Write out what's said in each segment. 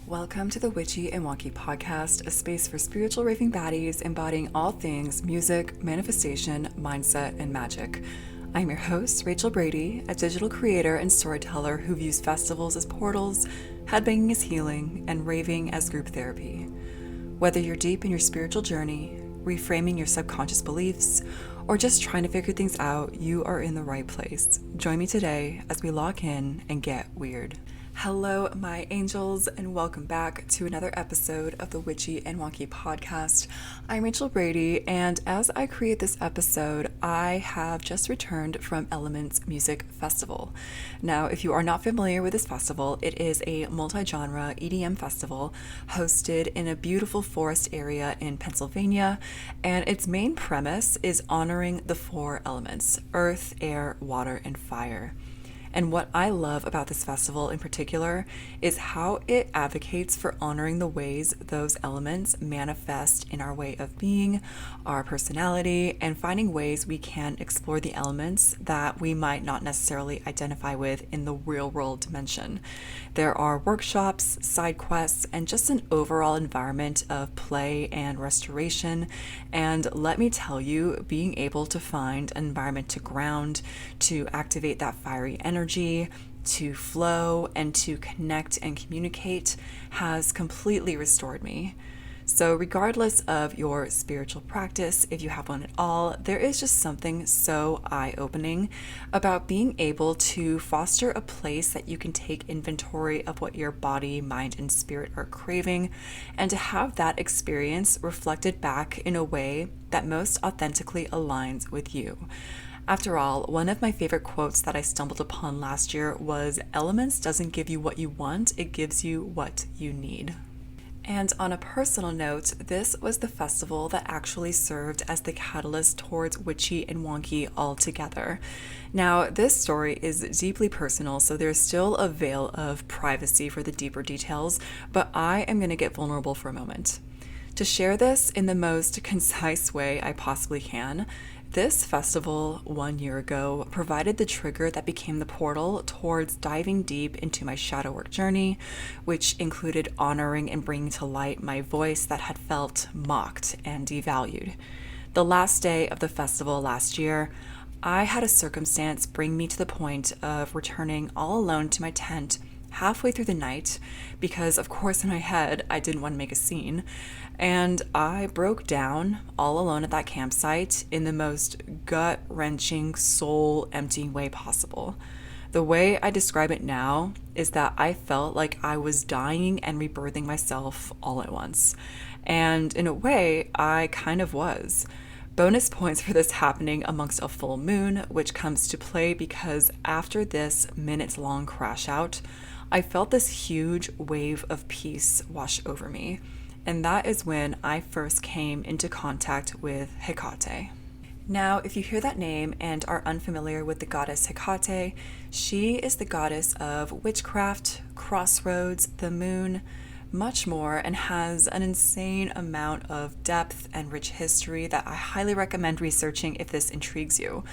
Welcome to the Witchy Wonky Podcast, a space for spiritual raving baddies embodying all things music, manifestation, mindset, and magic. I'm your host, Rachel Brady, a digital creator and storyteller who views festivals as portals, headbanging as healing, and raving as group therapy. Whether you're deep in your spiritual journey, reframing your subconscious beliefs, or just trying to figure things out, you are in the right place. Join me today as we lock in and get weird. Hello, my angels, and welcome back to another episode of the Witchy Wonky Podcast. I'm Rachel Brady, and as I create this episode, I have just returned from Elements Music Festival. Now, if you are not familiar with this festival, it is a multi-genre EDM festival hosted in a beautiful forest area in Pennsylvania, and its main premise is honoring the four elements: earth, air, water, and fire. And what I love about this festival in particular is how it advocates for honoring the ways those elements manifest in our way of being, our personality, and finding ways we can explore the elements that we might not necessarily identify with in the real world dimension. There are workshops, side quests, and just an overall environment of play and restoration. And let me tell you, being able to find an environment to ground, to activate that fiery energy, to flow, and to connect and communicate has completely restored me. So regardless of your spiritual practice, if you have one at all, there is just something so eye-opening about being able to foster a place that you can take inventory of what your body, mind, and spirit are craving, and to have that experience reflected back in a way that most authentically aligns with you. After all, one of my favorite quotes that I stumbled upon last year was, "Elements doesn't give you what you want, it gives you what you need." And on a personal note, this was the festival that actually served as the catalyst towards Witchy and Wonky altogether. Now, this story is deeply personal, so there's still a veil of privacy for the deeper details, but I am going to get vulnerable for a moment. To share this in the most concise way I possibly can, this festival 1 year ago provided the trigger that became the portal towards diving deep into my shadow work journey, which included honoring and bringing to light my voice that had felt mocked and devalued. The last day of the festival last year, I had a circumstance bring me to the point of returning all alone to my tent halfway through the night because, of course, in my head, I didn't want to make a scene. And I broke down all alone at that campsite in the most gut-wrenching, soul-emptying way possible. The way I describe it now is that I felt like I was dying and rebirthing myself all at once. And in a way, I kind of was. Bonus points for this happening amongst a full moon, which comes to play because after this minutes-long crash out, I felt this huge wave of peace wash over me. And that is when I first came into contact with Hecate. Now, if you hear that name and are unfamiliar with the goddess Hecate, she is the goddess of witchcraft, crossroads, the moon, much more, and has an insane amount of depth and rich history that I highly recommend researching if this intrigues you.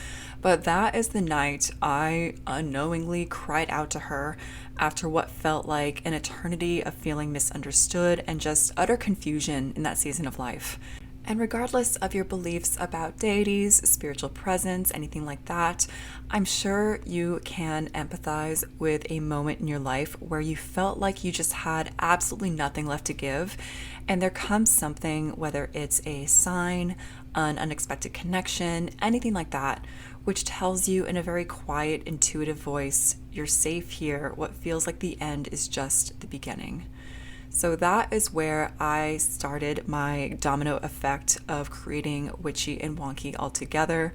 But that is the night I unknowingly cried out to her after what felt like an eternity of feeling misunderstood and just utter confusion in that season of life. And regardless of your beliefs about deities, spiritual presence, anything like that, I'm sure you can empathize with a moment in your life where you felt like you just had absolutely nothing left to give. And there comes something, whether it's a sign, an unexpected connection, anything like that, which tells you in a very quiet, intuitive voice, you're safe here. What feels like the end is just the beginning. So that is where I started my domino effect of creating Witchy and Wonky altogether,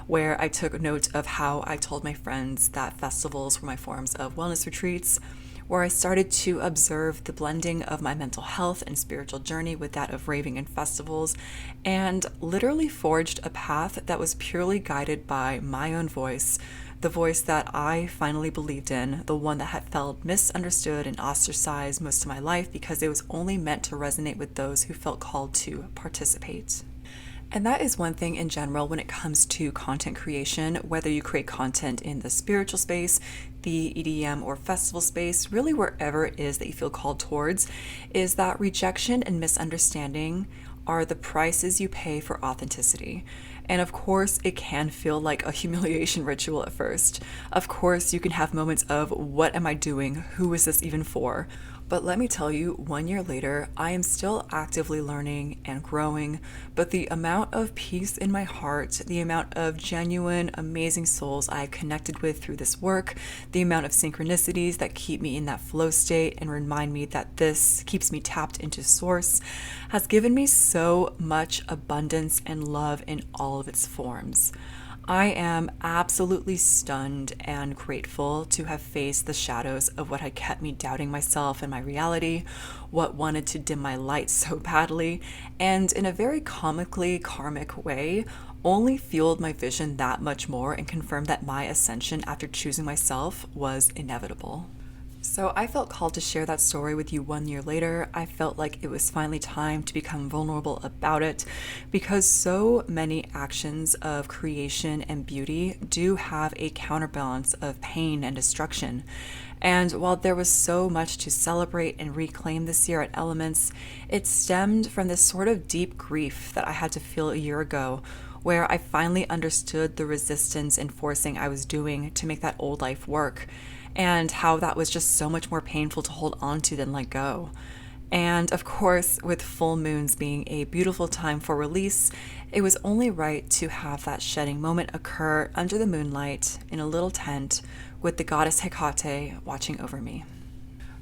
where I took note of how I told my friends that festivals were my forms of wellness retreats, where I started to observe the blending of my mental health and spiritual journey with that of raving and festivals, and literally forged a path that was purely guided by my own voice, the voice that I finally believed in, the one that had felt misunderstood and ostracized most of my life because it was only meant to resonate with those who felt called to participate. And that is one thing in general when it comes to content creation, whether you create content in the spiritual space, the EDM or festival space, really wherever it is that you feel called towards, is that rejection and misunderstanding are the prices you pay for authenticity. And of course, it can feel like a humiliation ritual at first. Of course, you can have moments of, what am I doing? Who is this even for? But let me tell you, 1 year later, I am still actively learning and growing, but the amount of peace in my heart, the amount of genuine, amazing souls I've connected with through this work, the amount of synchronicities that keep me in that flow state and remind me that this keeps me tapped into source, has given me so much abundance and love in all of its forms. I am absolutely stunned and grateful to have faced the shadows of what had kept me doubting myself and my reality, what wanted to dim my light so badly, and in a very comically karmic way, only fueled my vision that much more and confirmed that my ascension after choosing myself was inevitable. So I felt called to share that story with you 1 year later. I felt like it was finally time to become vulnerable about it because so many actions of creation and beauty do have a counterbalance of pain and destruction. And while there was so much to celebrate and reclaim this year at Elements, it stemmed from this sort of deep grief that I had to feel a year ago, where I finally understood the resistance and forcing I was doing to make that old life work, and how that was just so much more painful to hold on to than let go. And of course, with full moons being a beautiful time for release, it was only right to have that shedding moment occur under the moonlight in a little tent with the goddess Hecate watching over me.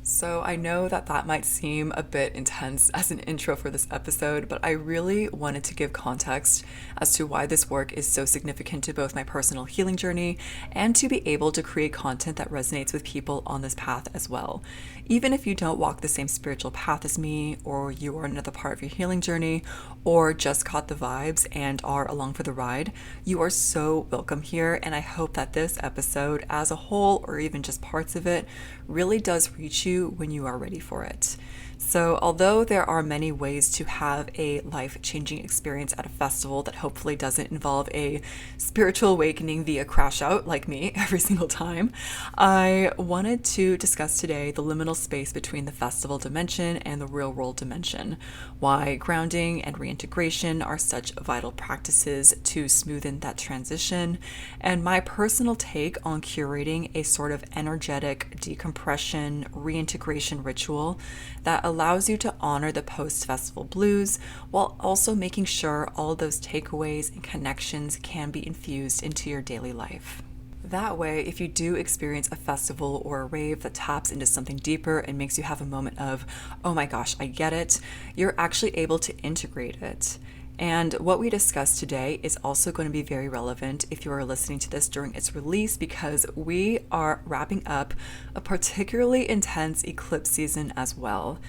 So I know that that might seem a bit intense as an intro for this episode, but I really wanted to give context as to why this work is so significant to both my personal healing journey and to be able to create content that resonates with people on this path as well. Even if you don't walk the same spiritual path as me, or you are another part of your healing journey, or just caught the vibes and are along for the ride, you are so welcome here, and I hope that this episode as a whole, or even just parts of it, really does reach you when you are ready for it. So although there are many ways to have a life-changing experience at a festival that hopefully doesn't involve a spiritual awakening via crash out like me every single time, I wanted to discuss today the liminal space between the festival dimension and the real world dimension, why grounding and reintegration are such vital practices to smoothen that transition, and my personal take on curating a sort of energetic decompression reintegration ritual that allows you to honor the post-festival blues while also making sure all of those takeaways and connections can be infused into your daily life. That way, if you do experience a festival or a rave that taps into something deeper and makes you have a moment of, oh my gosh, I get it, you're actually able to integrate it. And what we discussed today is also going to be very relevant if you are listening to this during its release, because we are wrapping up a particularly intense eclipse season as well.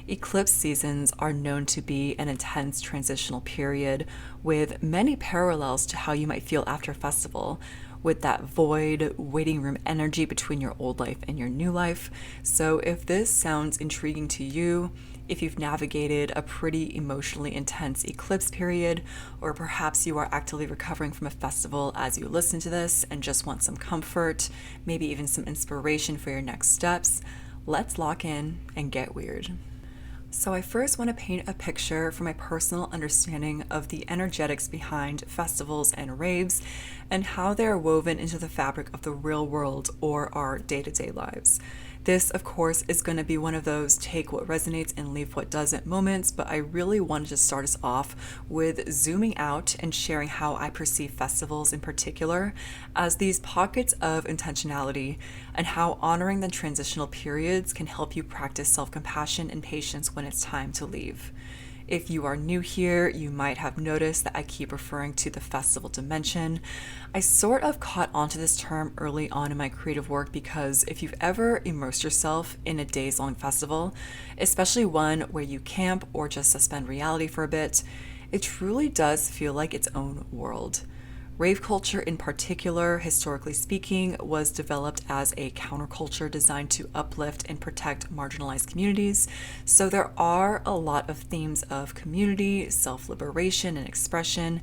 Eclipse seasons are known to be an intense transitional period with many parallels to how you might feel after a festival, with that void waiting room energy between your old life and your new life. So if this sounds intriguing to you, if you've navigated a pretty emotionally intense eclipse period, or perhaps you are actively recovering from a festival as you listen to this and just want some comfort, maybe even some inspiration for your next steps, let's lock in and get weird. So I first want to paint a picture from my personal understanding of the energetics behind festivals and raves and how they're woven into the fabric of the real world or our day-to-day lives. This, of course, is going to be one of those take what resonates and leave what doesn't moments, but I really wanted to start us off with zooming out and sharing how I perceive festivals in particular as these pockets of intentionality and how honoring the transitional periods can help you practice self-compassion and patience when it's time to leave. If you are new here, you might have noticed that I keep referring to the festival dimension. I sort of caught onto this term early on in my creative work because if you've ever immersed yourself in a days-long festival, especially one where you camp or just suspend reality for a bit, it truly does feel like its own world. Rave culture in particular, historically speaking, was developed as a counterculture designed to uplift and protect marginalized communities. So there are a lot of themes of community, self-liberation and expression,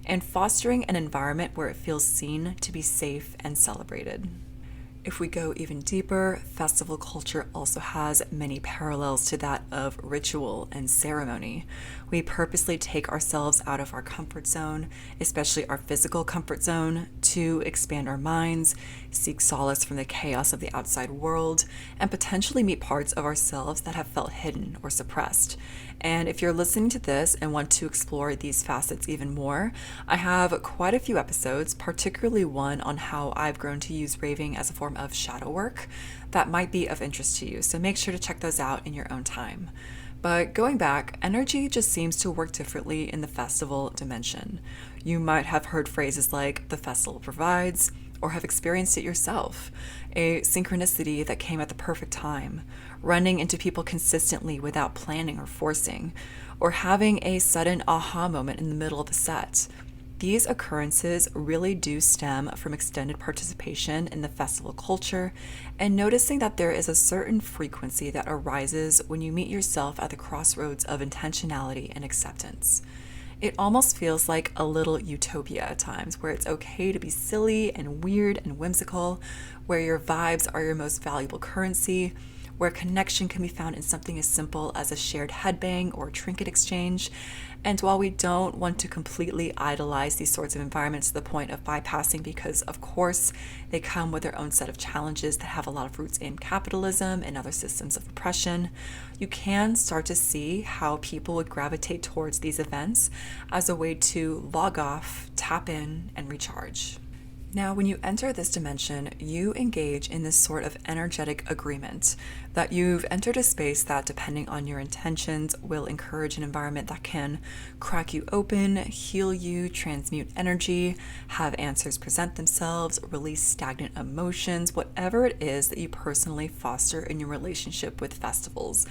and fostering an environment where it feels seen to be safe and celebrated. If we go even deeper, festival culture also has many parallels to that of ritual and ceremony. We purposely take ourselves out of our comfort zone, especially our physical comfort zone, to expand our minds, seek solace from the chaos of the outside world, and potentially meet parts of ourselves that have felt hidden or suppressed. And if you're listening to this and want to explore these facets even more, I have quite a few episodes, particularly one on how I've grown to use raving as a form of shadow work that might be of interest to you. So make sure to check those out in your own time. But going back, energy just seems to work differently in the festival dimension. You might have heard phrases like the festival provides, or have experienced it yourself, a synchronicity that came at the perfect time, running into people consistently without planning or forcing, or having a sudden aha moment in the middle of a set. These occurrences really do stem from extended participation in the festival culture and noticing that there is a certain frequency that arises when you meet yourself at the crossroads of intentionality and acceptance. It almost feels like a little utopia at times, where it's okay to be silly and weird and whimsical, where your vibes are your most valuable currency, where connection can be found in something as simple as a shared headbang or trinket exchange. And while we don't want to completely idolize these sorts of environments to the point of bypassing, because of course they come with their own set of challenges that have a lot of roots in capitalism and other systems of oppression, you can start to see how people would gravitate towards these events as a way to log off, tap in, and recharge. Now, when you enter this dimension, you engage in this sort of energetic agreement that you've entered a space that, depending on your intentions, will encourage an environment that can crack you open, heal you, transmute energy, have answers present themselves, release stagnant emotions, whatever it is that you personally foster in your relationship with festivals.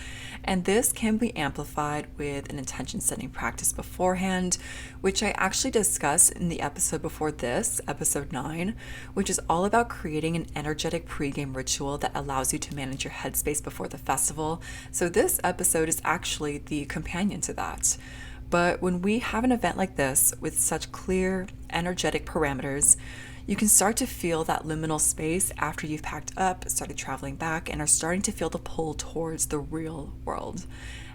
And this can be amplified with an intention setting practice beforehand, which I actually discussed in the episode before this, episode 9, which is all about creating an energetic pregame ritual that allows you to manage your headspace before the festival. So this episode is actually the companion to that. But when we have an event like this with such clear, energetic parameters, you can start to feel that liminal space after you've packed up, started traveling back, and are starting to feel the pull towards the real world.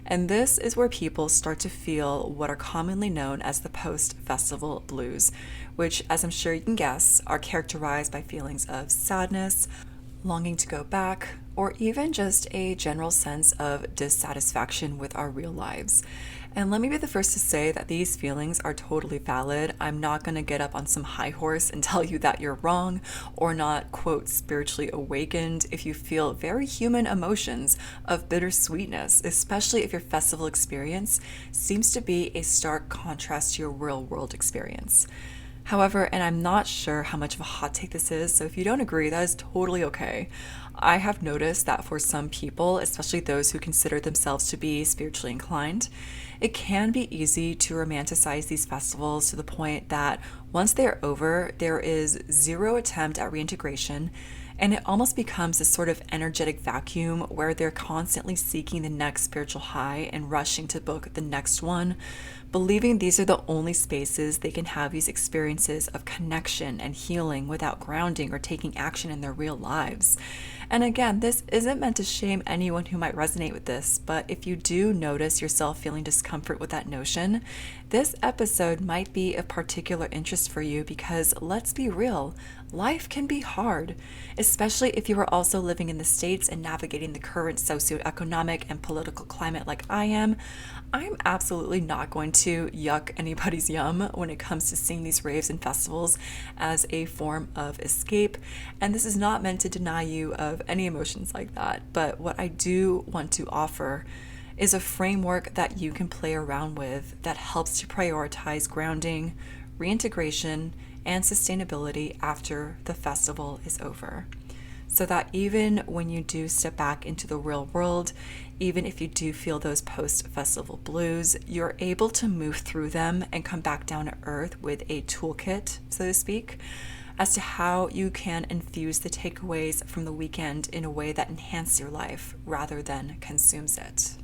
And this is where people start to feel what are commonly known as the post-festival blues, which, as I'm sure you can guess, are characterized by feelings of sadness, longing to go back, or even just a general sense of dissatisfaction with our real lives. And let me be the first to say that these feelings are totally valid. I'm not going to get up on some high horse and tell you that you're wrong or not, quote, spiritually awakened if you feel very human emotions of bittersweetness, especially if your festival experience seems to be a stark contrast to your real world experience. However, and I'm not sure how much of a hot take this is, so if you don't agree, that is totally okay. I have noticed that for some people, especially those who consider themselves to be spiritually inclined, it can be easy to romanticize these festivals to the point that once they are over, there is zero attempt at reintegration, and it almost becomes this sort of energetic vacuum where they're constantly seeking the next spiritual high and rushing to book the next one, believing these are the only spaces they can have these experiences of connection and healing without grounding or taking action in their real lives. And again, this isn't meant to shame anyone who might resonate with this, but if you do notice yourself feeling discomfort with that notion, this episode might be of particular interest for you because, let's be real, life can be hard, especially if you are also living in the States and navigating the current socioeconomic and political climate like I am. I'm absolutely not going to yuck anybody's yum when it comes to seeing these raves and festivals as a form of escape, and this is not meant to deny you of any emotions like that, but what I do want to offer is a framework that you can play around with that helps to prioritize grounding, reintegration, and sustainability after the festival is over. So that even when you do step back into the real world, even if you do feel those post-festival blues, you're able to move through them and come back down to earth with a toolkit, so to speak, as to how you can infuse the takeaways from the weekend in a way that enhances your life rather than consumes it.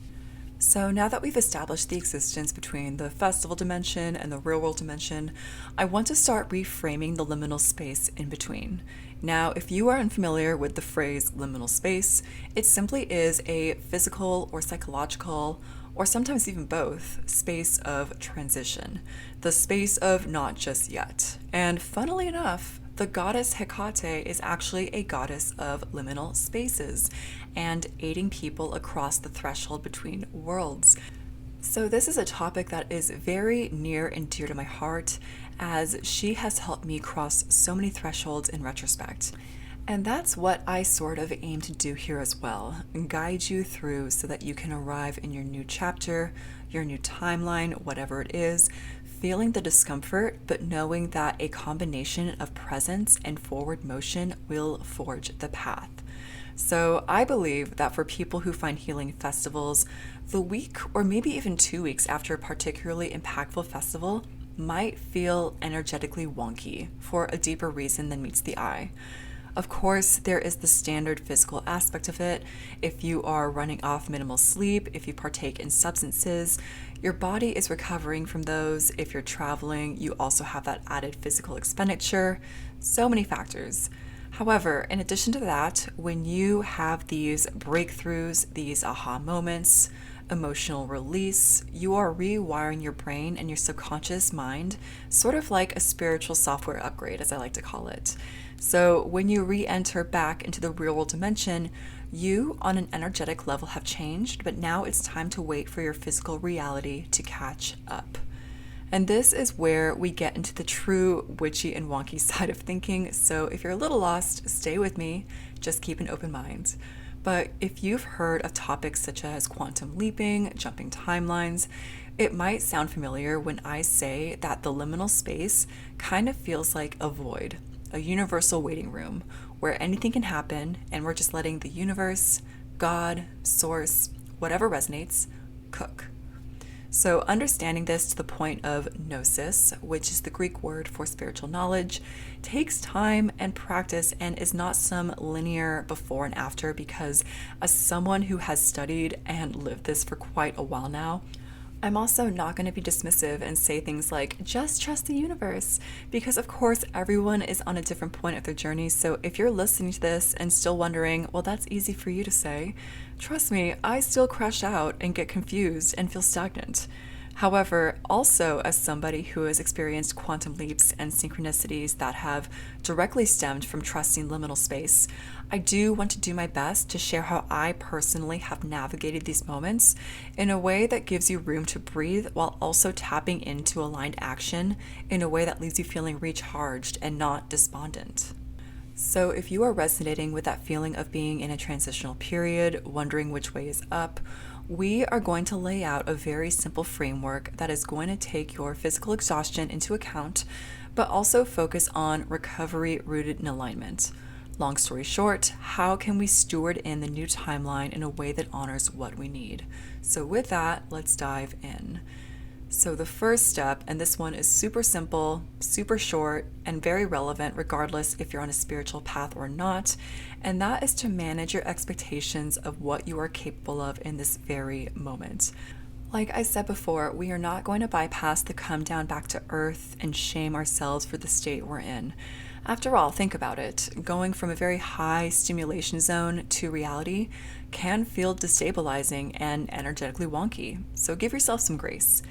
So now that we've established the existence between the festival dimension and the real world dimension, I want to start reframing the liminal space in between. Now, if you are unfamiliar with the phrase liminal space, it simply is a physical or psychological, or sometimes even both, space of transition, the space of not just yet. And funnily enough, the goddess Hecate is actually a goddess of liminal spaces and aiding people across the threshold between worlds. So this is a topic that is very near and dear to my heart, as she has helped me cross so many thresholds in retrospect. And that's what I sort of aim to do here as well, guide you through so that you can arrive in your new chapter, your new timeline, whatever it is, feeling the discomfort, but knowing that a combination of presence and forward motion will forge the path. So I believe that for people who find healing festivals, the week or maybe even 2 weeks after a particularly impactful festival might feel energetically wonky for a deeper reason than meets the eye. Of course, there is the standard physical aspect of it. If you are running off minimal sleep, if you partake in substances, your body is recovering from those. If you're traveling, you also have that added physical expenditure. So many factors. However, in addition to that, when you have these breakthroughs, these aha moments, emotional release, you are rewiring your brain and your subconscious mind, sort of like a spiritual software upgrade, as I like to call it. So when you re-enter back into the real world dimension, you on an energetic level have changed, but now it's time to wait for your physical reality to catch up. And this is where we get into the true witchy and wonky side of thinking. So if you're a little lost, stay with me, just keep an open mind. But if you've heard of topics such as quantum leaping, jumping timelines, it might sound familiar when I say that the liminal space kind of feels like a void, a universal waiting room where anything can happen and we're just letting the universe, God, source, whatever resonates, cook. So understanding this to the point of gnosis, which is the Greek word for spiritual knowledge, takes time and practice and is not some linear before and after, because as someone who has studied and lived this for quite a while now, I'm also not going to be dismissive and say things like, just trust the universe, because of course everyone is on a different point of their journey. So if you're listening to this and still wondering, well, that's easy for you to say, trust me, I still crash out and get confused and feel stagnant. However, also as somebody who has experienced quantum leaps and synchronicities that have directly stemmed from trusting liminal space, I do want to do my best to share how I personally have navigated these moments in a way that gives you room to breathe while also tapping into aligned action in a way that leaves you feeling recharged and not despondent. So if you are resonating with that feeling of being in a transitional period, wondering which way is up, we are going to lay out a very simple framework that is going to take your physical exhaustion into account, but also focus on recovery rooted in alignment. Long story short, how can we steward in the new timeline in a way that honors what we need? So with that, let's dive in. So the first step, and this one is super simple, super short, and very relevant regardless if you're on a spiritual path or not, and that is to manage your expectations of what you are capable of in this very moment. Like I said before, we are not going to bypass the come down back to earth and shame ourselves for the state we're in. After all, think about it. Going from a very high stimulation zone to reality can feel destabilizing and energetically wonky, so give yourself some grace.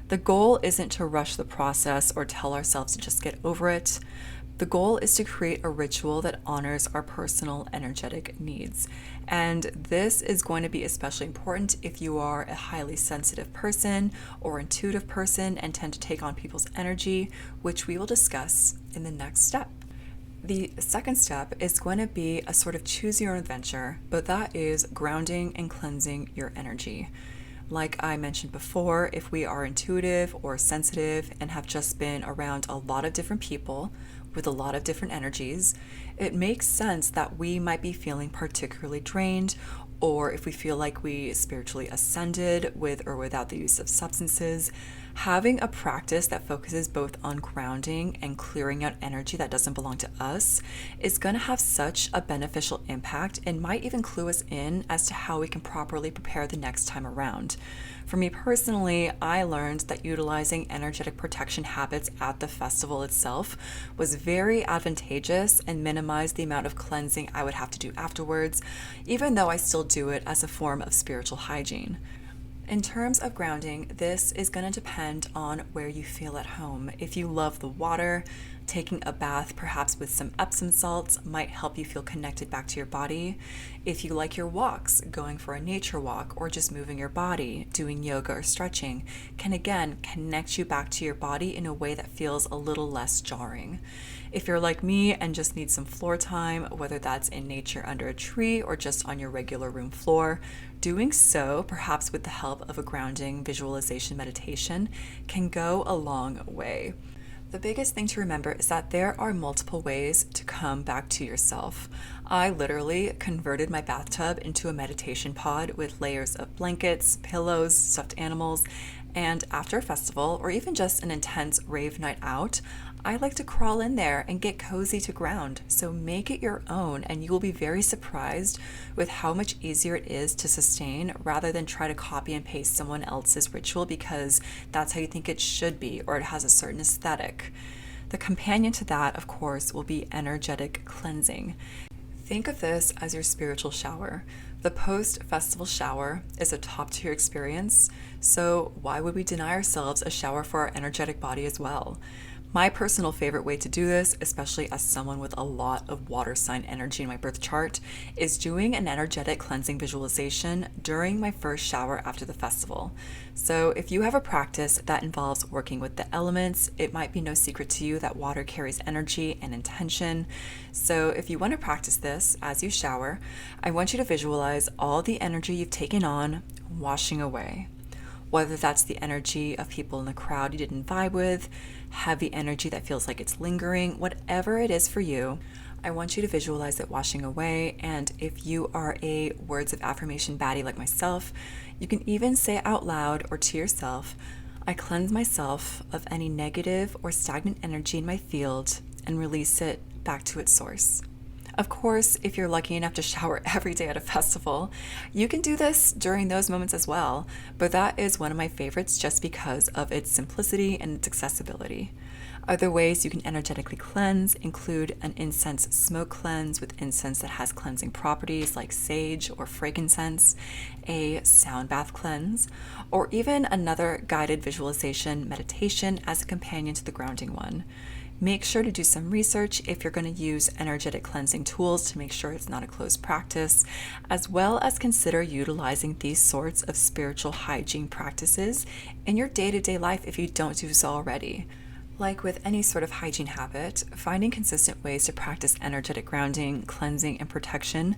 The goal isn't to rush the process or tell ourselves to just get over it. The goal is to create a ritual that honors our personal energetic needs. And this is going to be especially important if you are a highly sensitive person or intuitive person and tend to take on people's energy, which we will discuss in the next step. The second step is going to be a sort of choose your own adventure, but that is grounding and cleansing your energy. Like I mentioned before, if we are intuitive or sensitive and have just been around a lot of different people with a lot of different energies, it makes sense that we might be feeling particularly drained or if we feel like we spiritually ascended with or without the use of substances, having a practice that focuses both on grounding and clearing out energy that doesn't belong to us is going to have such a beneficial impact and might even clue us in as to how we can properly prepare the next time around. For me personally, I learned that utilizing energetic protection habits at the festival itself was very advantageous and minimized the amount of cleansing I would have to do afterwards, even though I still do it as a form of spiritual hygiene. In terms of grounding, this is going to depend on where you feel at home. If you love the water, taking a bath perhaps with some Epsom salts might help you feel connected back to your body. If you like your walks, going for a nature walk or just moving your body, doing yoga or stretching can again connect you back to your body in a way that feels a little less jarring. If you're like me and just need some floor time, whether that's in nature under a tree or just on your regular room floor, doing so, perhaps with the help of a grounding visualization meditation, can go a long way. The biggest thing to remember is that there are multiple ways to come back to yourself. I literally converted my bathtub into a meditation pod with layers of blankets, pillows, stuffed animals, and after a festival or even just an intense rave night out, I like to crawl in there and get cozy to ground. So make it your own and you will be very surprised with how much easier it is to sustain rather than try to copy and paste someone else's ritual because that's how you think it should be or it has a certain aesthetic. The companion to that, of course, will be energetic cleansing. Think of this as your spiritual shower. The post-festival shower is a top-tier experience, so why would we deny ourselves a shower for our energetic body as well? My personal favorite way to do this, especially as someone with a lot of water sign energy in my birth chart, is doing an energetic cleansing visualization during my first shower after the festival. So if you have a practice that involves working with the elements, it might be no secret to you that water carries energy and intention. So if you want to practice this as you shower, I want you to visualize all the energy you've taken on washing away. Whether that's the energy of people in the crowd you didn't vibe with, heavy energy that feels like it's lingering, whatever it is for you, I want you to visualize it washing away. And if you are a words of affirmation baddie like myself, you can even say out loud or to yourself, I cleanse myself of any negative or stagnant energy in my field and release it back to its source. Of course, if you're lucky enough to shower every day at a festival, you can do this during those moments as well, but that is one of my favorites just because of its simplicity and its accessibility. Other ways you can energetically cleanse include an incense smoke cleanse with incense that has cleansing properties like sage or frankincense, a sound bath cleanse, or even another guided visualization meditation as a companion to the grounding one. Make sure to do some research if you're going to use energetic cleansing tools to make sure it's not a closed practice, as well as consider utilizing these sorts of spiritual hygiene practices in your day-to-day life if you don't do so already. Like with any sort of hygiene habit, finding consistent ways to practice energetic grounding, cleansing, and protection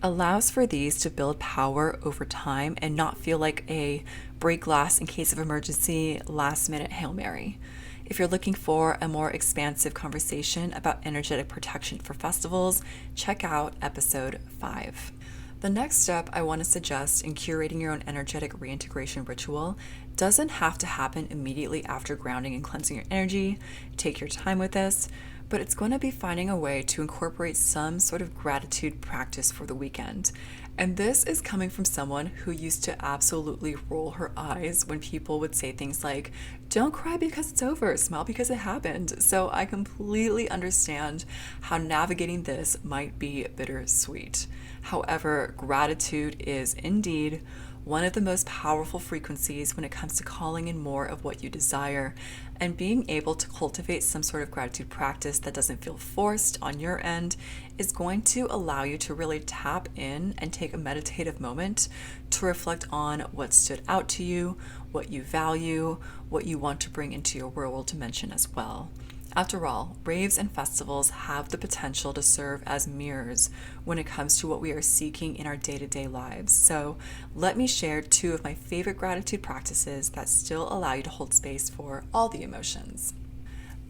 allows for these to build power over time and not feel like a break glass in case of emergency, last-minute Hail Mary. If you're looking for a more expansive conversation about energetic protection for festivals, check out episode 5. The next step I want to suggest in curating your own energetic reintegration ritual doesn't have to happen immediately after grounding and cleansing your energy. Take your time with this, but it's going to be finding a way to incorporate some sort of gratitude practice for the weekend. And this is coming from someone who used to absolutely roll her eyes when people would say things like, don't cry because it's over, smile because it happened. So I completely understand how navigating this might be bittersweet. However, gratitude is indeed one of the most powerful frequencies when it comes to calling in more of what you desire, and being able to cultivate some sort of gratitude practice that doesn't feel forced on your end is going to allow you to really tap in and take a meditative moment to reflect on what stood out to you, what you value, what you want to bring into your world dimension as well. After all, raves and festivals have the potential to serve as mirrors when it comes to what we are seeking in our day-to-day lives. So let me share 2 of my favorite gratitude practices that still allow you to hold space for all the emotions.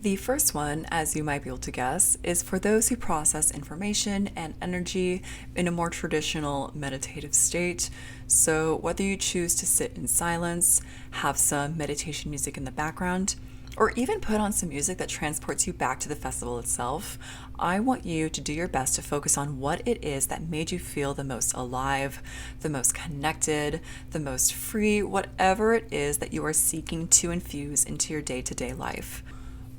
The first one, as you might be able to guess, is for those who process information and energy in a more traditional meditative state. So, whether you choose to sit in silence, have some meditation music in the background, or even put on some music that transports you back to the festival itself, I want you to do your best to focus on what it is that made you feel the most alive, the most connected, the most free, whatever it is that you are seeking to infuse into your day-to-day life.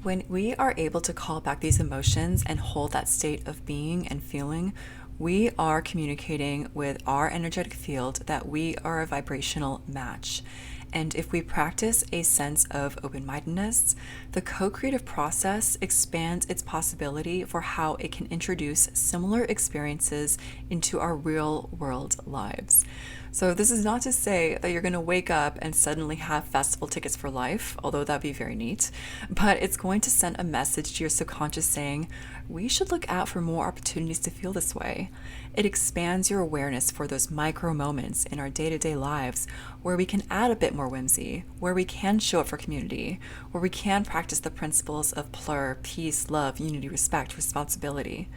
When we are able to call back these emotions and hold that state of being and feeling, we are communicating with our energetic field that we are a vibrational match. And if we practice a sense of open-mindedness, the co-creative process expands its possibility for how it can introduce similar experiences into our real-world lives. So this is not to say that you're going to wake up and suddenly have festival tickets for life, although that'd be very neat, but it's going to send a message to your subconscious saying, we should look out for more opportunities to feel this way. It expands your awareness for those micro moments in our day-to-day lives where we can add a bit more whimsy, where we can show up for community, where we can practice the principles of plur, peace, love, unity, respect, responsibility.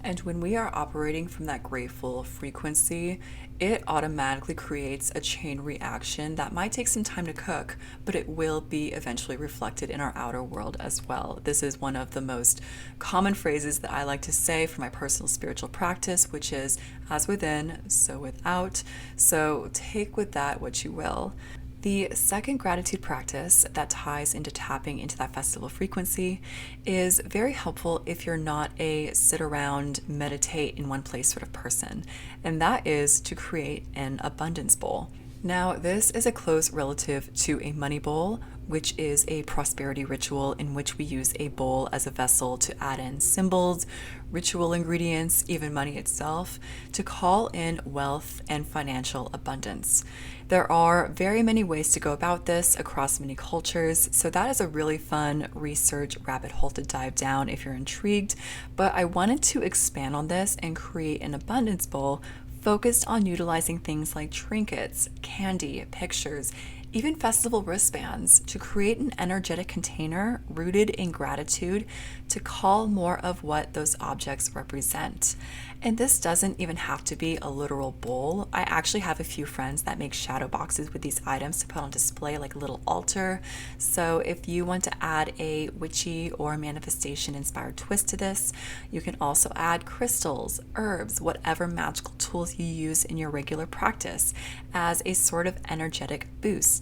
And when we are operating from that grateful frequency, it automatically creates a chain reaction that might take some time to cook, but it will be eventually reflected in our outer world as well. This is one of the most common phrases that I like to say for my personal spiritual practice, which is as within, so without. So take with that what you will. The second gratitude practice that ties into tapping into that festival frequency is very helpful if you're not a sit around, meditate in one place sort of person, and that is to create an abundance bowl. Now, this is a close relative to a money bowl, which is a prosperity ritual in which we use a bowl as a vessel to add in symbols, ritual ingredients, even money itself, to call in wealth and financial abundance. There are very many ways to go about this across many cultures, so that is a really fun research rabbit hole to dive down if you're intrigued, but I wanted to expand on this and create an abundance bowl focused on utilizing things like trinkets, candy, pictures, even festival wristbands to create an energetic container rooted in gratitude to call more of what those objects represent. And this doesn't even have to be a literal bowl. I actually have a few friends that make shadow boxes with these items to put on display like a little altar. So if you want to add a witchy or manifestation inspired twist to this, you can also add crystals, herbs, whatever magical tools you use in your regular practice as a sort of energetic boost.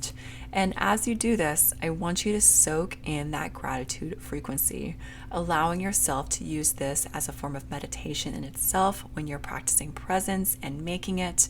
And as you do this, I want you to soak in that gratitude frequency, allowing yourself to use this as a form of meditation in itself when you're practicing presence and making it.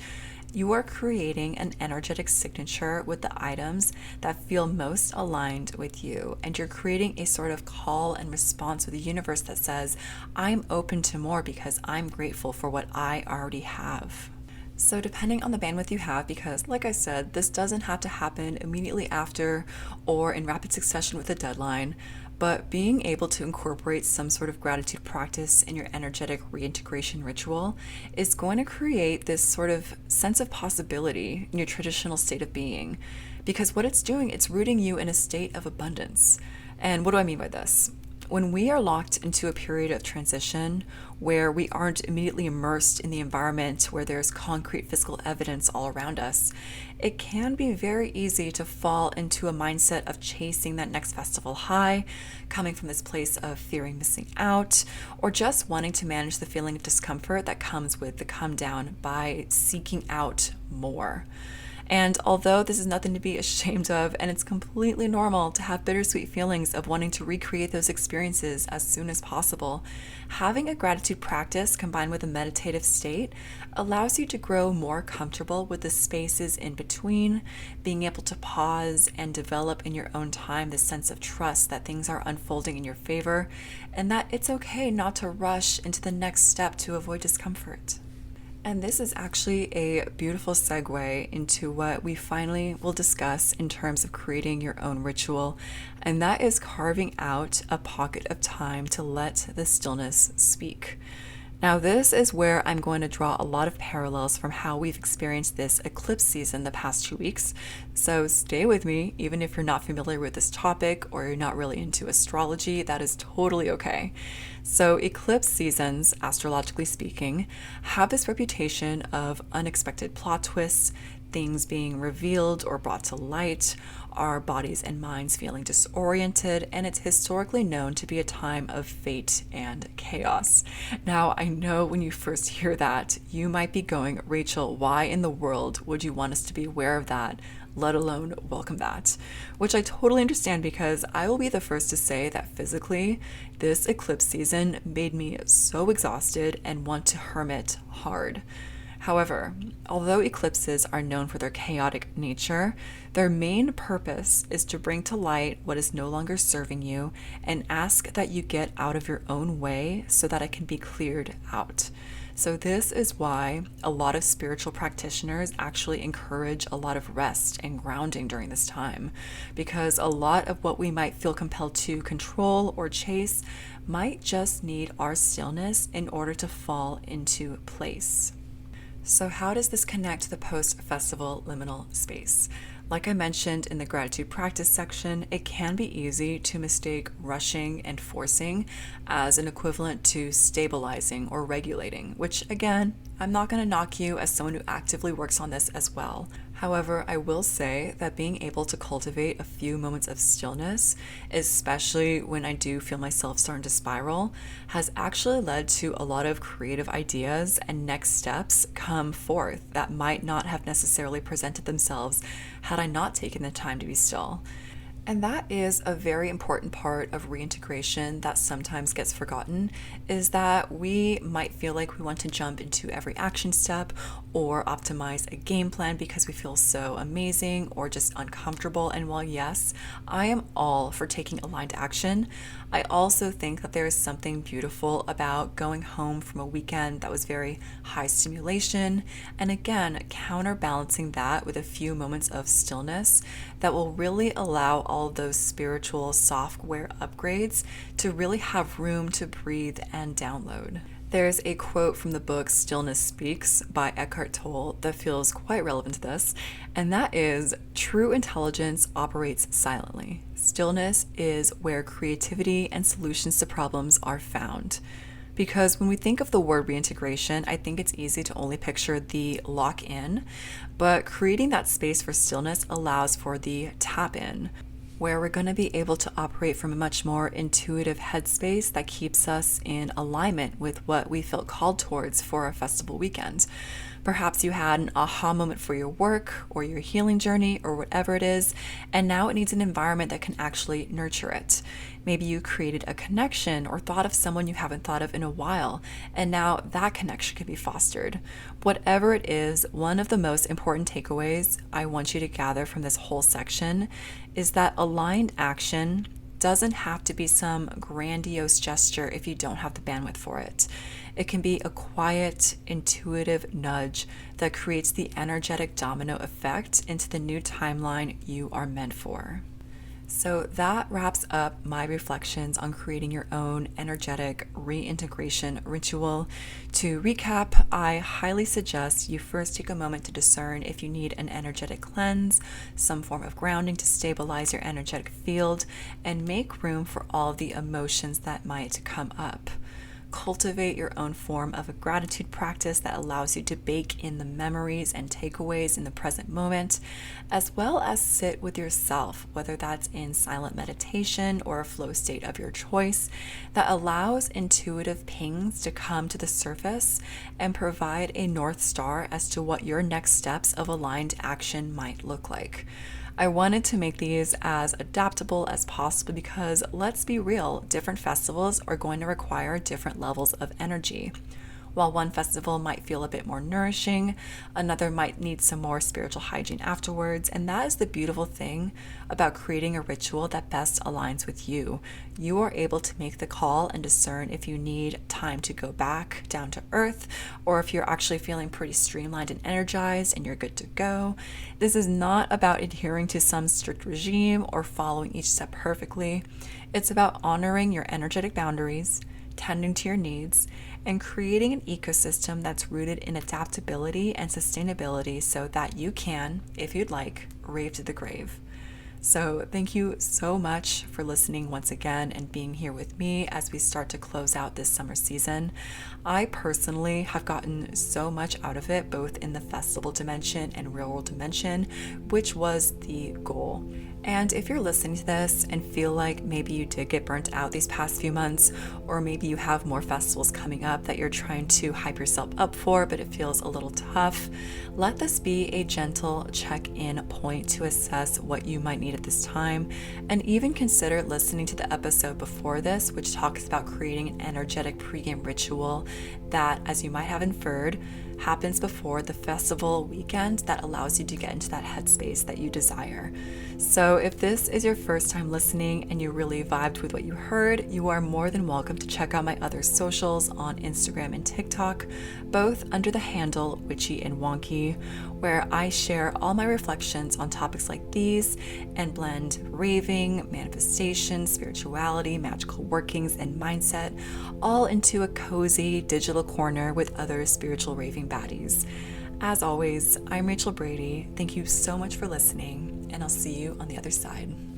You are creating an energetic signature with the items that feel most aligned with you, and you're creating a sort of call and response with the universe that says, I'm open to more because I'm grateful for what I already have. So depending on the bandwidth you have, because like I said, this doesn't have to happen immediately after or in rapid succession with a deadline, but being able to incorporate some sort of gratitude practice in your energetic reintegration ritual is going to create this sort of sense of possibility in your traditional state of being. Because what it's doing, it's rooting you in a state of abundance. And what do I mean by this? When we are locked into a period of transition where we aren't immediately immersed in the environment where there's concrete physical evidence all around us, it can be very easy to fall into a mindset of chasing that next festival high, coming from this place of fearing missing out, or just wanting to manage the feeling of discomfort that comes with the come down by seeking out more. And although this is nothing to be ashamed of, and it's completely normal to have bittersweet feelings of wanting to recreate those experiences as soon as possible, having a gratitude practice combined with a meditative state allows you to grow more comfortable with the spaces in between, being able to pause and develop in your own time this sense of trust that things are unfolding in your favor, and that it's okay not to rush into the next step to avoid discomfort. And this is actually a beautiful segue into what we finally will discuss in terms of creating your own ritual, and that is carving out a pocket of time to let the stillness speak. Now, this is where I'm going to draw a lot of parallels from how we've experienced this eclipse season the past 2 weeks. So stay with me, even if you're not familiar with this topic or you're not really into astrology, that is totally okay. So, eclipse seasons, astrologically speaking, have this reputation of unexpected plot twists, things being revealed or brought to light, our bodies and minds feeling disoriented, and it's historically known to be a time of fate and chaos. Now, I know when you first hear that, you might be going, Rachel, why in the world would you want us to be aware of that, let alone welcome that? Which I totally understand, because I will be the first to say that physically, this eclipse season made me so exhausted and want to hermit hard. However, although eclipses are known for their chaotic nature, their main purpose is to bring to light what is no longer serving you and ask that you get out of your own way so that it can be cleared out. So this is why a lot of spiritual practitioners actually encourage a lot of rest and grounding during this time, because a lot of what we might feel compelled to control or chase might just need our stillness in order to fall into place. So how does this connect to the post-festival liminal space? Like I mentioned in the gratitude practice section, it can be easy to mistake rushing and forcing as an equivalent to stabilizing or regulating, which again, I'm not going to knock you as someone who actively works on this as well. However, I will say that being able to cultivate a few moments of stillness, especially when I do feel myself starting to spiral, has actually led to a lot of creative ideas and next steps come forth that might not have necessarily presented themselves had I not taken the time to be still. And that is a very important part of reintegration that sometimes gets forgotten, is that we might feel like we want to jump into every action step or optimize a game plan because we feel so amazing or just uncomfortable. And while yes, I am all for taking aligned action, I also think that there is something beautiful about going home from a weekend that was very high stimulation, and again, counterbalancing that with a few moments of stillness that will really allow all those spiritual software upgrades to really have room to breathe and download. There's a quote from the book Stillness Speaks by Eckhart Tolle that feels quite relevant to this, and that is, true intelligence operates silently. Stillness is where creativity and solutions to problems are found. Because when we think of the word reintegration, I think it's easy to only picture the lock-in, but creating that space for stillness allows for the tap-in, where we're going to be able to operate from a much more intuitive headspace that keeps us in alignment with what we felt called towards for our festival weekend. Perhaps you had an aha moment for your work or your healing journey or whatever it is, and now it needs an environment that can actually nurture it. Maybe you created a connection or thought of someone you haven't thought of in a while, and now that connection can be fostered. Whatever it is, one of the most important takeaways I want you to gather from this whole section is that aligned action doesn't have to be some grandiose gesture if you don't have the bandwidth for it. It can be a quiet, intuitive nudge that creates the energetic domino effect into the new timeline you are meant for. So that wraps up my reflections on creating your own energetic reintegration ritual. To recap, I highly suggest you first take a moment to discern if you need an energetic cleanse, some form of grounding to stabilize your energetic field, and make room for all the emotions that might come up. Cultivate your own form of a gratitude practice that allows you to bake in the memories and takeaways in the present moment, as well as sit with yourself, whether that's in silent meditation or a flow state of your choice, that allows intuitive pings to come to the surface and provide a North Star as to what your next steps of aligned action might look like. I wanted to make these as adaptable as possible because, let's be real, different festivals are going to require different levels of energy. While one festival might feel a bit more nourishing, another might need some more spiritual hygiene afterwards, and that is the beautiful thing about creating a ritual that best aligns with you. You are able to make the call and discern if you need time to go back down to earth, or if you're actually feeling pretty streamlined and energized and you're good to go. This is not about adhering to some strict regime or following each step perfectly. It's about honoring your energetic boundaries, tending to your needs, and creating an ecosystem that's rooted in adaptability and sustainability so that you can, if you'd like, rave to the grave. So thank you so much for listening once again and being here with me as we start to close out this summer season. I personally have gotten so much out of it, both in the festival dimension and real world dimension, which was the goal. And if you're listening to this and feel like maybe you did get burnt out these past few months, or maybe you have more festivals coming up that you're trying to hype yourself up for, but it feels a little tough, let this be a gentle check-in point to assess what you might need at this time, and even consider listening to the episode before this, which talks about creating an energetic pregame ritual that, as you might have inferred, happens before the festival weekend that allows you to get into that headspace that you desire. So if this is your first time listening and you really vibed with what you heard, you are more than welcome to check out my other socials on Instagram and TikTok, both under the handle Witchy and Wonky, where I share all my reflections on topics like these and blend raving, manifestation, spirituality, magical workings, and mindset all into a cozy digital corner with other spiritual raving baddies. As always, I'm Rachel Brady. Thank you so much for listening, and I'll see you on the other side.